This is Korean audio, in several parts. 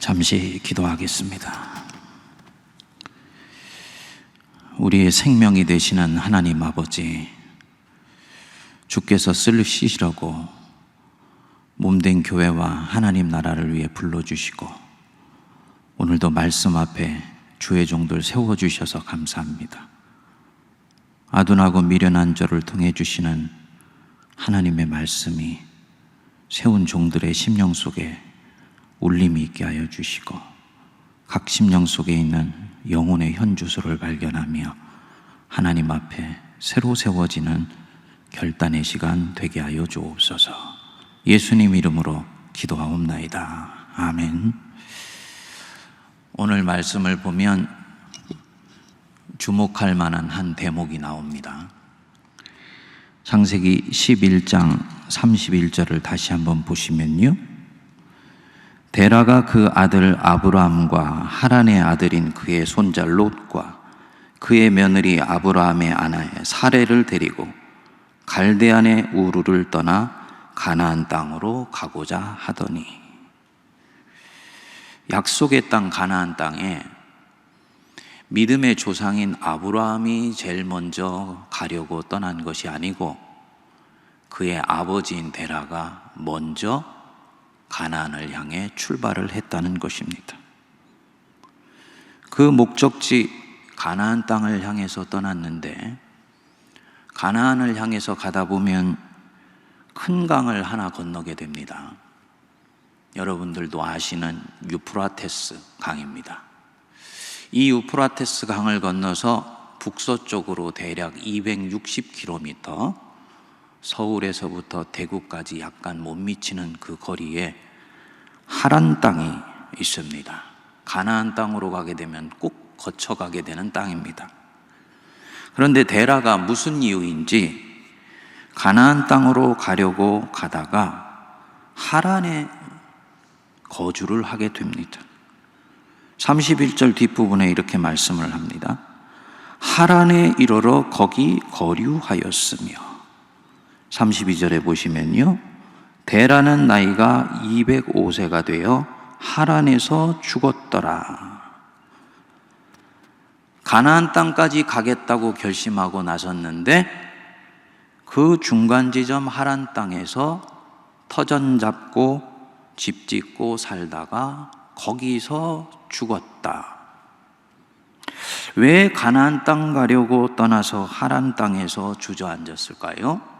잠시 기도하겠습니다. 우리의 생명이 되시는 하나님 아버지, 주께서 쓰시려고 몸된 교회와 하나님 나라를 위해 불러주시고 오늘도 말씀 앞에 주의 종들 세워주셔서 감사합니다. 아둔하고 미련한 저를 통해 주시는 하나님의 말씀이 세운 종들의 심령 속에 울림이 있게 하여 주시고 각 심령 속에 있는 영혼의 현주소를 발견하며 하나님 앞에 새로 세워지는 결단의 시간 되게 하여 주옵소서. 예수님 이름으로 기도하옵나이다. 아멘. 오늘 말씀을 보면 주목할 만한 한 대목이 나옵니다. 창세기 11장 31절을 다시 한번 보시면요, 데라가 그 아들 아브라함과 하란의 아들인 그의 손자 롯과 그의 며느리 아브라함의 아내 사레를 데리고 갈대안의 우르를 떠나 가나안 땅으로 가고자 하더니, 약속의 땅 가나안 땅에 믿음의 조상인 아브라함이 제일 먼저 가려고 떠난 것이 아니고 그의 아버지인 데라가 먼저 가나안을 향해 출발을 했다는 것입니다. 그 목적지 가나안 땅을 향해서 떠났는데, 가나안을 향해서 가다 보면 큰 강을 하나 건너게 됩니다. 여러분들도 아시는 유프라테스 강입니다. 이 유프라테스 강을 건너서 북서쪽으로 대략 260km, 서울에서부터 대구까지 약간 못 미치는 그 거리에 하란 땅이 있습니다. 가나안 땅으로 가게 되면 꼭 거쳐가게 되는 땅입니다. 그런데 데라가 무슨 이유인지 가나안 땅으로 가려고 가다가 하란에 거주를 하게 됩니다. 31절 뒷부분에 이렇게 말씀을 합니다. 하란에 이르러 거기 거류하였으며, 32절에 보시면요, 데라는 나이가 205세가 되어 하란에서 죽었더라. 가나안 땅까지 가겠다고 결심하고 나섰는데 그 중간 지점 하란 땅에서 터전 잡고 집 짓고 살다가 거기서 죽었다. 왜 가나안 땅 가려고 떠나서 하란 땅에서 주저앉았을까요?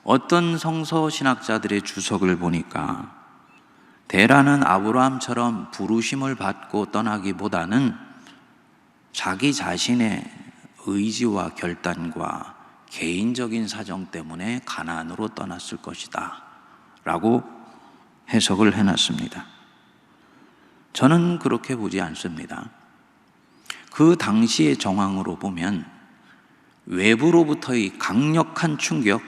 어떤 성서 신학자들의 주석을 보니까 데라는 아브라함처럼 부르심을 받고 떠나기보다는 자기 자신의 의지와 결단과 개인적인 사정 때문에 가나안으로 떠났을 것이다 라고 해석을 해놨습니다. 저는 그렇게 보지 않습니다. 그 당시의 정황으로 보면 외부로부터의 강력한 충격,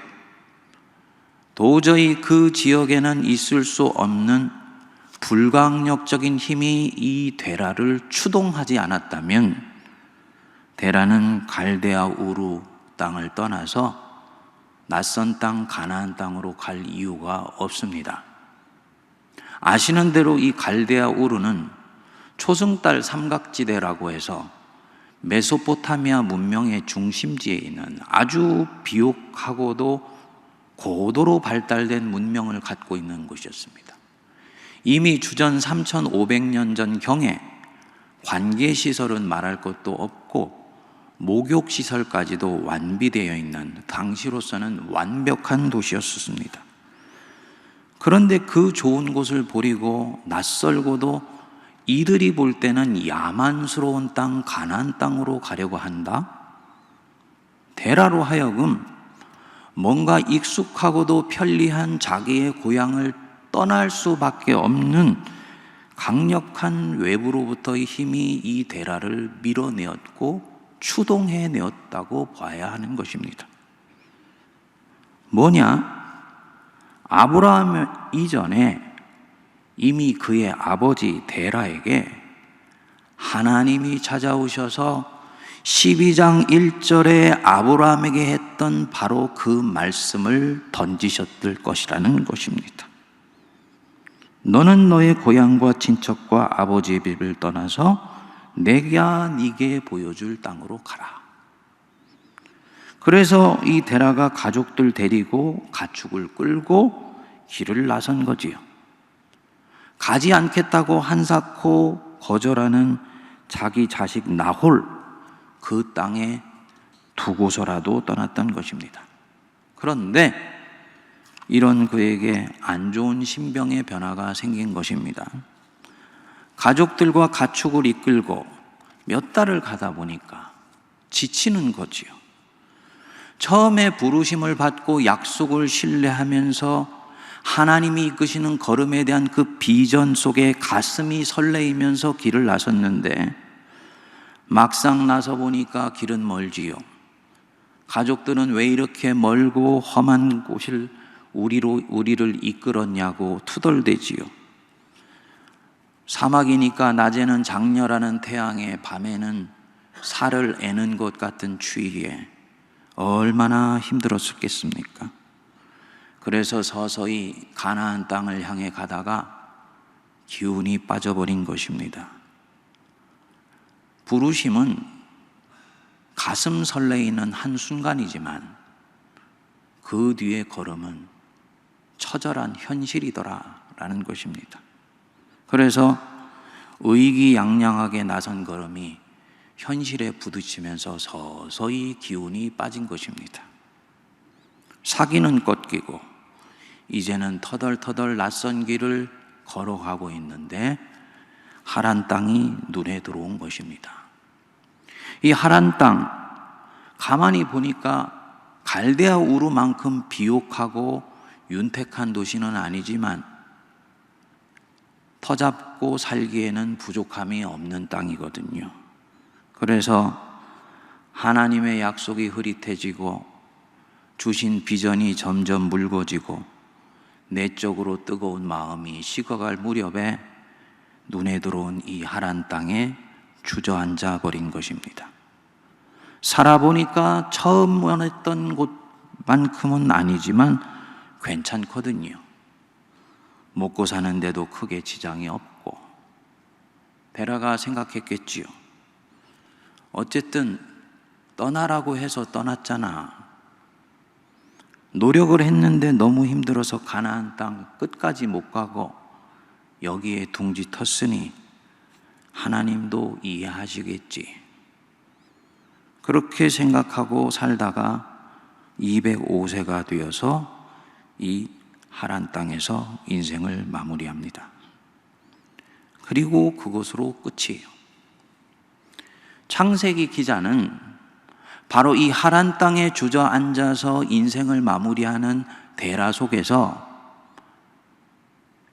도저히 그 지역에는 있을 수 없는 불강력적인 힘이 이 데라를 추동하지 않았다면 데라는 갈대아 우르 땅을 떠나서 낯선 땅 가나안 땅으로 갈 이유가 없습니다. 아시는 대로 이 갈대아 우르는 초승달 삼각지대라고 해서 메소포타미아 문명의 중심지에 있는 아주 비옥하고도 고도로 발달된 문명을 갖고 있는 곳이었습니다. 이미 주전 3500년 전 경에 관계시설은 말할 것도 없고 목욕시설까지도 완비되어 있는 당시로서는 완벽한 도시였습니다. 그런데 그 좋은 곳을 버리고 낯설고도 이들이 볼 때는 야만스러운 땅 가나안 땅으로 가려고 한다? 데라로 하여금 뭔가 익숙하고도 편리한 자기의 고향을 떠날 수밖에 없는 강력한 외부로부터의 힘이 이 데라를 밀어내었고 추동해내었다고 봐야 하는 것입니다. 뭐냐? 아브라함 이전에 이미 그의 아버지 데라에게 하나님이 찾아오셔서 12장 1절에 아브라함에게 했던 바로 그 말씀을 던지셨을 것이라는 것입니다. 너는 너의 고향과 친척과 아버지의 집을 떠나서 내가 네게 보여줄 땅으로 가라. 그래서 이 데라가 가족들 데리고 가축을 끌고 길을 나선 거지요. 가지 않겠다고 한사코 거절하는 자기 자식 나홀, 그 땅에 두고서라도 떠났던 것입니다. 그런데 이런 그에게 안 좋은 신병의 변화가 생긴 것입니다. 가족들과 가축을 이끌고 몇 달을 가다 보니까 지치는 거지요. 처음에 부르심을 받고 약속을 신뢰하면서 하나님이 이끄시는 걸음에 대한 그 비전 속에 가슴이 설레이면서 길을 나섰는데 막상 나서 보니까 길은 멀지요. 가족들은 왜 이렇게 멀고 험한 곳을 우리를 이끌었냐고 투덜대지요. 사막이니까 낮에는 장렬하는 태양에, 밤에는 살을 애는 것 같은 추위에 얼마나 힘들었겠습니까? 그래서 서서히 가나안 땅을 향해 가다가 기운이 빠져버린 것입니다. 부르심은 가슴 설레이는 한순간이지만 그 뒤의 걸음은 처절한 현실이더라라는 것입니다. 그래서 의기양양하게 나선 걸음이 현실에 부딪히면서 서서히 기운이 빠진 것입니다. 사기는 꺾이고 이제는 터덜터덜 낯선 길을 걸어가고 있는데 하란 땅이 눈에 들어온 것입니다. 이 하란 땅, 가만히 보니까 갈대아 우르만큼 비옥하고 윤택한 도시는 아니지만 터잡고 살기에는 부족함이 없는 땅이거든요. 그래서 하나님의 약속이 흐릿해지고 주신 비전이 점점 묽어지고 내적으로 뜨거운 마음이 식어갈 무렵에 눈에 들어온 이 하란 땅에 주저앉아 버린 것입니다. 살아보니까 처음 원했던 곳만큼은 아니지만 괜찮거든요. 먹고 사는데도 크게 지장이 없고. 데라가 생각했겠지요. 어쨌든 떠나라고 해서 떠났잖아. 노력을 했는데 너무 힘들어서 가나안 땅 끝까지 못 가고 여기에 둥지 텄으니 하나님도 이해하시겠지. 그렇게 생각하고 살다가 205세가 되어서 이 하란 땅에서 인생을 마무리합니다. 그리고 그것으로 끝이에요. 창세기 기자는 바로 이 하란 땅에 주저앉아서 인생을 마무리하는 데라 속에서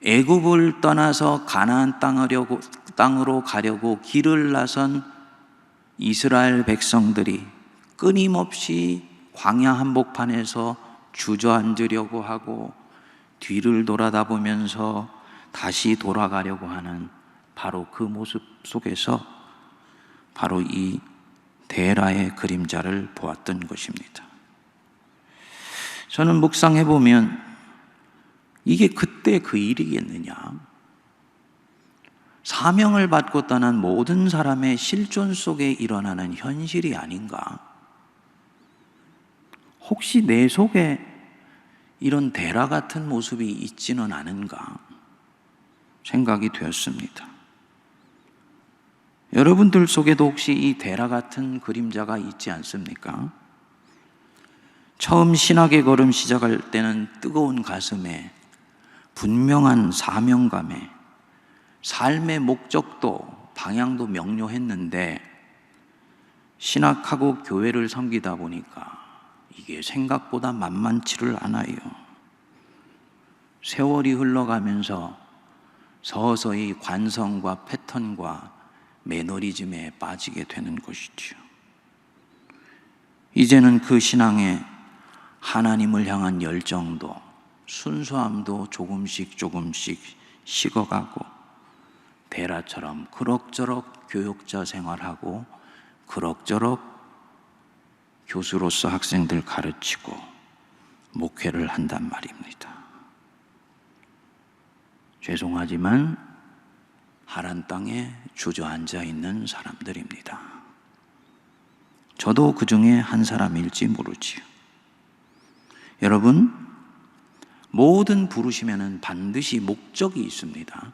애굽을 떠나서 가나안 땅으로 가려고 길을 나선 이스라엘 백성들이 끊임없이 광야 한복판에서 주저앉으려고 하고 뒤를 돌아다보면서 다시 돌아가려고 하는 바로 그 모습 속에서 바로 이 데라의 그림자를 보았던 것입니다. 저는 묵상해 보면 이게 그때 그 일이겠느냐? 사명을 받고 떠난 모든 사람의 실존 속에 일어나는 현실이 아닌가? 혹시 내 속에 이런 데라 같은 모습이 있지는 않은가? 생각이 되었습니다. 여러분들 속에도 혹시 이 데라 같은 그림자가 있지 않습니까? 처음 신학의 걸음 시작할 때는 뜨거운 가슴에 분명한 사명감에 삶의 목적도 방향도 명료했는데 신학하고 교회를 섬기다 보니까 이게 생각보다 만만치를 않아요. 세월이 흘러가면서 서서히 관성과 패턴과 매너리즘에 빠지게 되는 것이죠. 이제는 그 신앙에 하나님을 향한 열정도 순수함도 조금씩 식어가고 데라처럼 그럭저럭 교육자 생활하고 그럭저럭 교수로서 학생들 가르치고 목회를 한단 말입니다. 죄송하지만 하란 땅에 주저앉아 있는 사람들입니다. 저도 그 중에 한 사람일지 모르지요. 여러분, 모든 부르심에는 반드시 목적이 있습니다.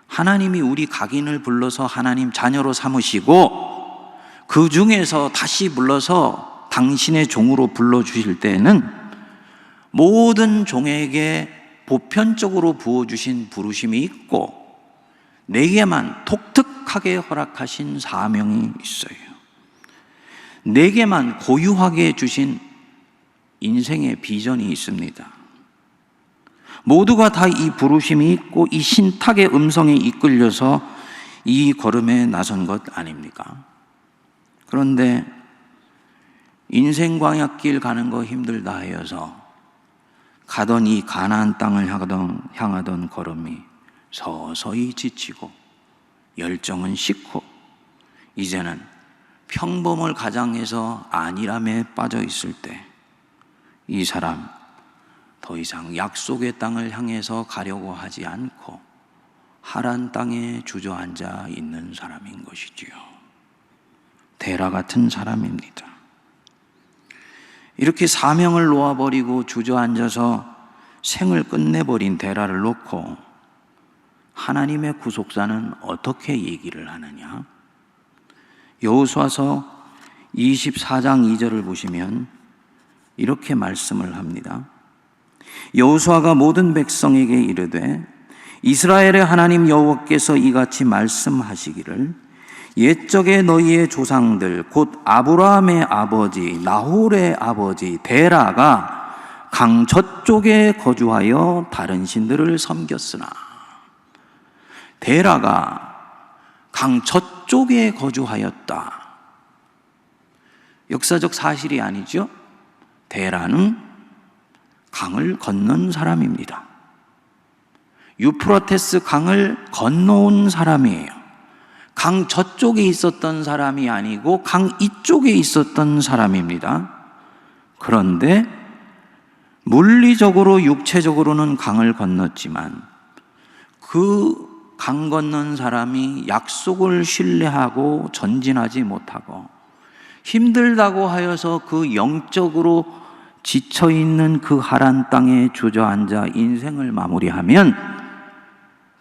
하나님이 우리 각인을 불러서 하나님 자녀로 삼으시고 그 중에서 다시 불러서 당신의 종으로 불러주실 때에는 모든 종에게 보편적으로 부어주신 부르심이 있고 내게만 독특하게 허락하신 사명이 있어요. 내게만 고유하게 주신 인생의 비전이 있습니다. 모두가 다 이 부르심이 있고 이 신탁의 음성에 이끌려서 이 걸음에 나선 것 아닙니까? 그런데 인생 광야길 가는 거 힘들다 하여서 가던 이 가나안 땅을 향하던 걸음이 서서히 지치고 열정은 식고 이제는 평범을 가장해서 안일함에 빠져 있을 때 이 사람 더 이상 약속의 땅을 향해서 가려고 하지 않고 하란 땅에 주저앉아 있는 사람인 것이지요. 데라 같은 사람입니다. 이렇게 사명을 놓아버리고 주저앉아서 생을 끝내버린 데라를 놓고 하나님의 구속사는 어떻게 얘기를 하느냐? 여호수아서 24장 2절을 보시면 이렇게 말씀을 합니다. 여호수아가 모든 백성에게 이르되 이스라엘의 하나님 여호와께서 이같이 말씀하시기를 옛적에 너희의 조상들 곧 아브라함의 아버지 나홀의 아버지 데라가 강 저쪽에 거주하여 다른 신들을 섬겼으나 데라가 강 저쪽에 거주하였다. 역사적 사실이 아니죠. 데라는 강을 건넌 사람입니다. 유프라테스 강을 건너온 사람이에요. 강 저쪽에 있었던 사람이 아니고 강 이쪽에 있었던 사람입니다. 그런데 물리적으로 육체적으로는 강을 건넜지만 그 강 건넌 사람이 약속을 신뢰하고 전진하지 못하고 힘들다고 하여서 그 영적으로 지쳐있는 그 하란 땅에 주저앉아 인생을 마무리하면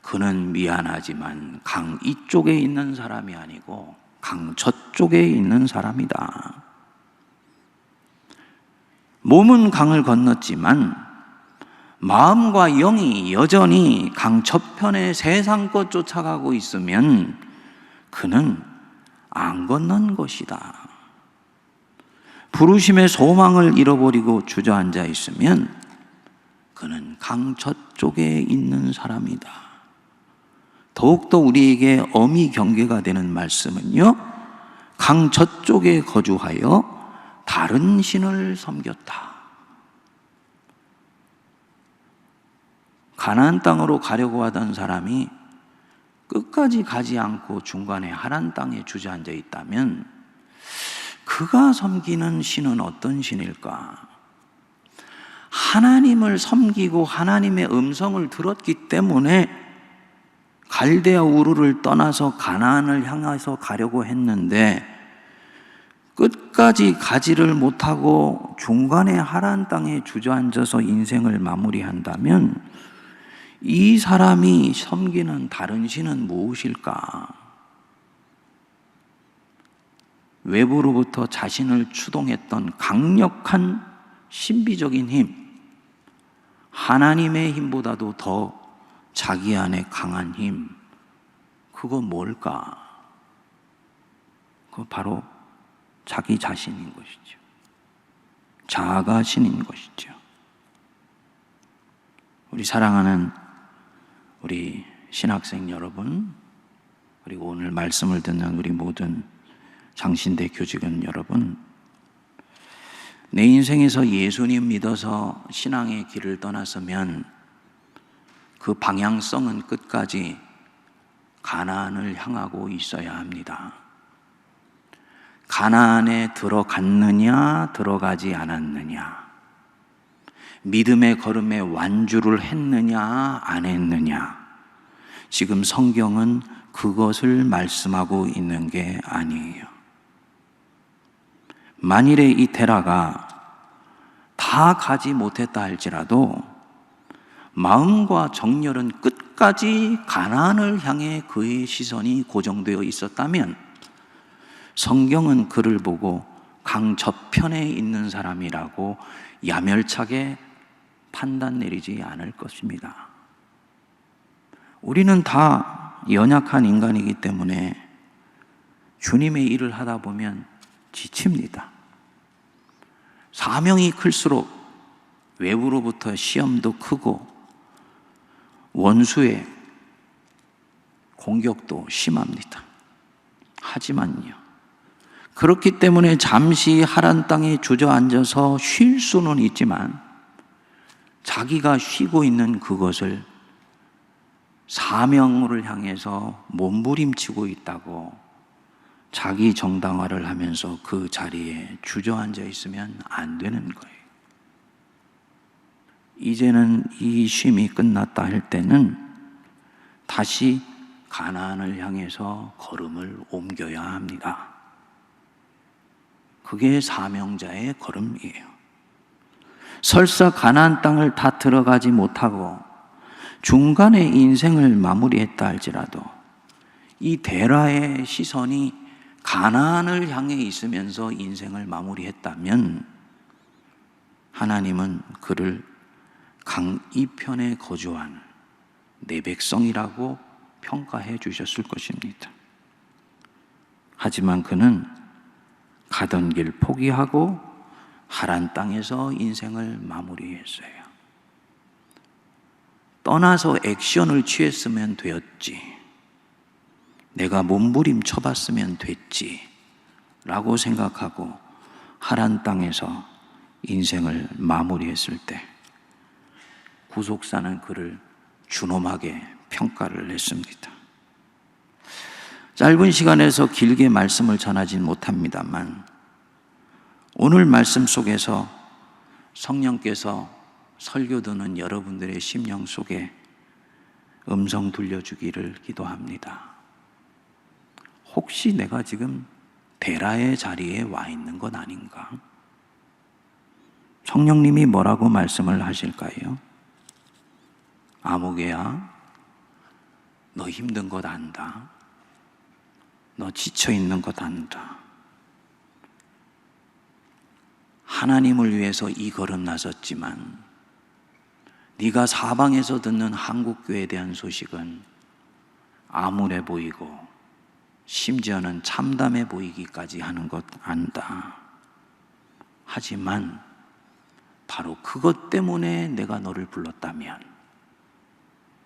그는 미안하지만 강 이쪽에 있는 사람이 아니고 강 저쪽에 있는 사람이다. 몸은 강을 건넜지만 마음과 영이 여전히 강 저편에 세상 것 쫓아가고 있으면 그는 안 건넌 것이다. 부르심의 소망을 잃어버리고 주저앉아 있으면 그는 강 저쪽에 있는 사람이다. 더욱더 우리에게 엄히 경계가 되는 말씀은요, 강 저쪽에 거주하여 다른 신을 섬겼다. 가나안 땅으로 가려고 하던 사람이 끝까지 가지 않고 중간에 하란 땅에 주저앉아 있다면 그가 섬기는 신은 어떤 신일까? 하나님을 섬기고 하나님의 음성을 들었기 때문에 갈대아 우르를 떠나서 가나안을 향해서 가려고 했는데 끝까지 가지를 못하고 중간에 하란 땅에 주저앉아서 인생을 마무리한다면 이 사람이 섬기는 다른 신은 무엇일까? 외부로부터 자신을 추동했던 강력한 신비적인 힘, 하나님의 힘보다도 더 자기 안에 강한 힘, 그거 뭘까? 그거 바로 자기 자신인 것이죠. 자아가 신인 것이죠. 우리 사랑하는 우리 신학생 여러분, 그리고 오늘 말씀을 듣는 우리 모든 장신대 교직원 여러분, 내 인생에서 예수님 믿어서 신앙의 길을 떠났으면 그 방향성은 끝까지 가나안을 향하고 있어야 합니다. 가나안에 들어갔느냐 들어가지 않았느냐, 믿음의 걸음에 완주를 했느냐 안 했느냐, 지금 성경은 그것을 말씀하고 있는 게 아니에요. 만일에 이 데라가 다 가지 못했다 할지라도 마음과 정열은 끝까지 가나안을 향해 그의 시선이 고정되어 있었다면 성경은 그를 보고 강 저편에 있는 사람이라고 야멸차게 판단 내리지 않을 것입니다. 우리는 다 연약한 인간이기 때문에 주님의 일을 하다 보면 지칩니다. 사명이 클수록 외부로부터 시험도 크고 원수의 공격도 심합니다. 하지만요, 그렇기 때문에 잠시 하란 땅에 주저앉아서 쉴 수는 있지만 자기가 쉬고 있는 그것을 사명을 향해서 몸부림치고 있다고 자기 정당화를 하면서 그 자리에 주저앉아 있으면 안 되는 거예요. 이제는 이 쉼이 끝났다 할 때는 다시 가나안을 향해서 걸음을 옮겨야 합니다. 그게 사명자의 걸음이에요. 설사 가나안 땅을 다 들어가지 못하고 중간에 인생을 마무리했다 할지라도 이 데라의 시선이 가나안을 향해 있으면서 인생을 마무리했다면 하나님은 그를 강 이편에 거주한 내 백성이라고 평가해 주셨을 것입니다. 하지만 그는 가던 길 포기하고 하란 땅에서 인생을 마무리했어요. 떠나서 액션을 취했으면 되었지, 내가 몸부림 쳐봤으면 됐지 라고 생각하고 하란 땅에서 인생을 마무리했을 때 구속사는 그를 준엄하게 평가를 했습니다. 짧은 시간에서 길게 말씀을 전하진 못합니다만 오늘 말씀 속에서 성령께서 설교 듣는 여러분들의 심령 속에 음성 들려주기를 기도합니다. 혹시 내가 지금 데라의 자리에 와 있는 것 아닌가? 성령님이 뭐라고 말씀을 하실까요? 아무개야, 너 힘든 것 안다. 너 지쳐 있는 것 안다. 하나님을 위해서 이 걸음 나섰지만 네가 사방에서 듣는 한국교회에 대한 소식은 암울해 보이고 심지어는 참담해 보이기까지 하는 것 안다. 하지만 바로 그것 때문에 내가 너를 불렀다면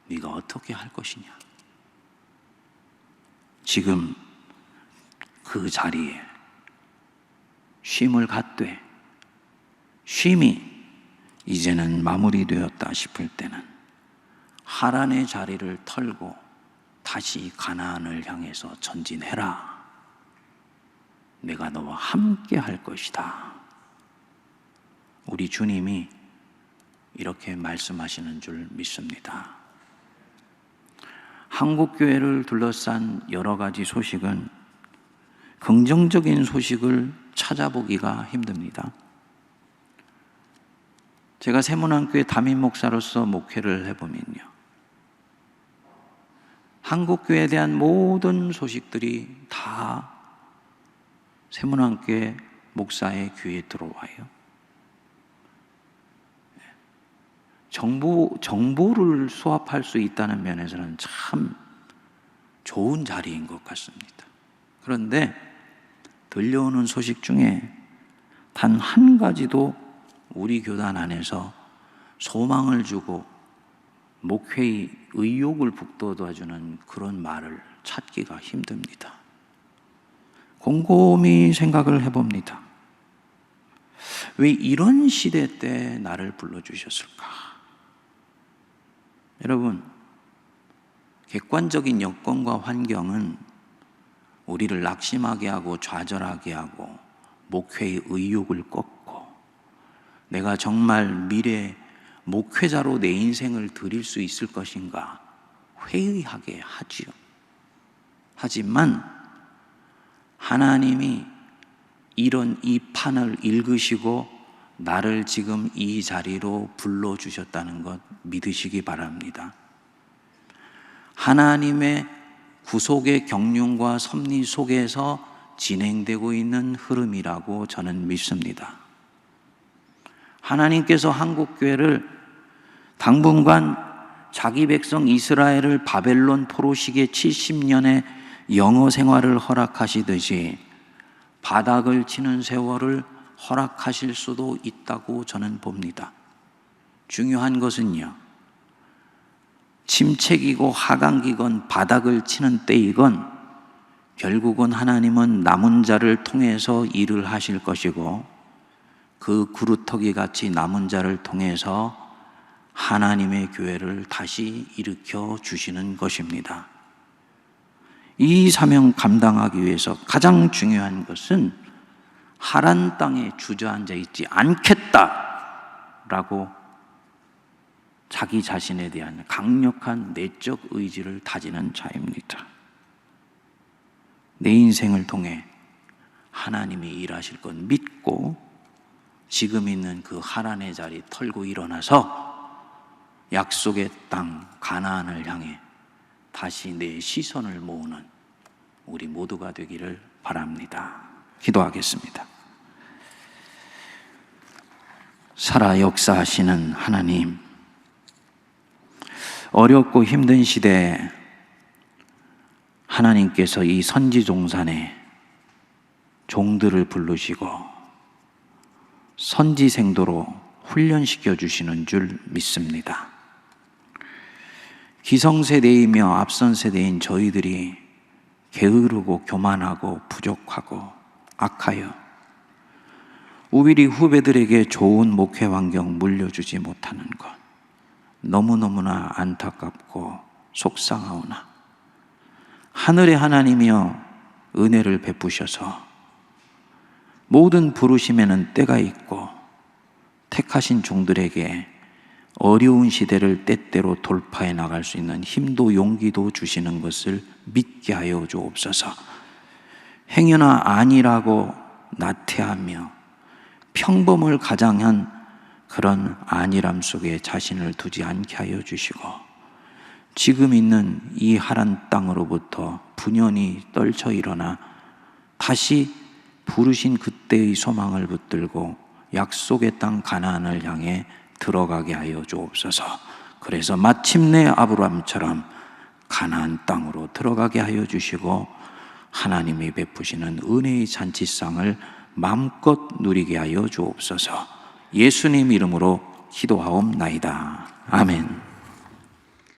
네가 어떻게 할 것이냐? 지금 그 자리에 쉼을 갖되 쉼이 이제는 마무리되었다 싶을 때는 하란의 자리를 털고 다시 가나안을 향해서 전진해라. 내가 너와 함께 할 것이다. 우리 주님이 이렇게 말씀하시는 줄 믿습니다. 한국교회를 둘러싼 여러 가지 소식은 긍정적인 소식을 찾아보기가 힘듭니다. 제가 세문안교회 담임 목사로서 목회를 해보면요, 한국교회에 대한 모든 소식들이 다 세문안교회 목사의 귀에 들어와요. 정보를 수합할 수 있다는 면에서는 참 좋은 자리인 것 같습니다. 그런데 들려오는 소식 중에 단 한 가지도 우리 교단 안에서 소망을 주고 목회의 의욕을 북돋아주는 그런 말을 찾기가 힘듭니다. 곰곰이 생각을 해봅니다. 왜 이런 시대 때 나를 불러주셨을까? 여러분, 객관적인 여건과 환경은 우리를 낙심하게 하고 좌절하게 하고 목회의 의욕을 꺾고 내가 정말 미래 목회자로 내 인생을 드릴 수 있을 것인가 회의하게 하지요. 하지만 하나님이 이런 이 판을 읽으시고 나를 지금 이 자리로 불러주셨다는 것 믿으시기 바랍니다. 하나님의 구속의 경륜과 섭리 속에서 진행되고 있는 흐름이라고 저는 믿습니다. 하나님께서 한국교회를 당분간 자기 백성 이스라엘을 바벨론 포로시기의 70년의 영어 생활을 허락하시듯이 바닥을 치는 세월을 허락하실 수도 있다고 저는 봅니다. 중요한 것은요, 침체기고 하강기건 바닥을 치는 때이건 결국은 하나님은 남은 자를 통해서 일을 하실 것이고 그 구루터기 같이 남은 자를 통해서 하나님의 교회를 다시 일으켜 주시는 것입니다. 이 사명 감당하기 위해서 가장 중요한 것은 하란 땅에 주저앉아 있지 않겠다라고 자기 자신에 대한 강력한 내적 의지를 다지는 자입니다. 내 인생을 통해 하나님이 일하실 것 믿고 지금 있는 그 하란의 자리 털고 일어나서 약속의 땅 가나안을 향해 다시 내 시선을 모으는 우리 모두가 되기를 바랍니다. 기도하겠습니다. 살아 역사하시는 하나님, 어렵고 힘든 시대에 하나님께서 이 선지종산에 종들을 부르시고 선지생도로 훈련시켜 주시는 줄 믿습니다. 기성세대이며 앞선 세대인 저희들이 게으르고 교만하고 부족하고 악하여 우리 후배들에게 좋은 목회 환경 물려주지 못하는 것 너무너무나 안타깝고 속상하오나 하늘의 하나님이여 은혜를 베푸셔서 모든 부르심에는 때가 있고 택하신 종들에게 어려운 시대를 때때로 돌파해 나갈 수 있는 힘도 용기도 주시는 것을 믿게 하여 주옵소서. 행여나 아니라고 나태하며 평범을 가장한 그런 안일함 속에 자신을 두지 않게 하여 주시고 지금 있는 이 하란 땅으로부터 분연히 떨쳐 일어나 다시 부르신 그때의 소망을 붙들고 약속의 땅 가나안을 향해 들어가게 하여 주옵소서. 그래서 마침내 아브라함처럼 가나안 땅으로 들어가게 하여 주시고 하나님이 베푸시는 은혜의 잔치상을 마음껏 누리게 하여 주옵소서. 예수님 이름으로 기도하옵나이다. 아멘.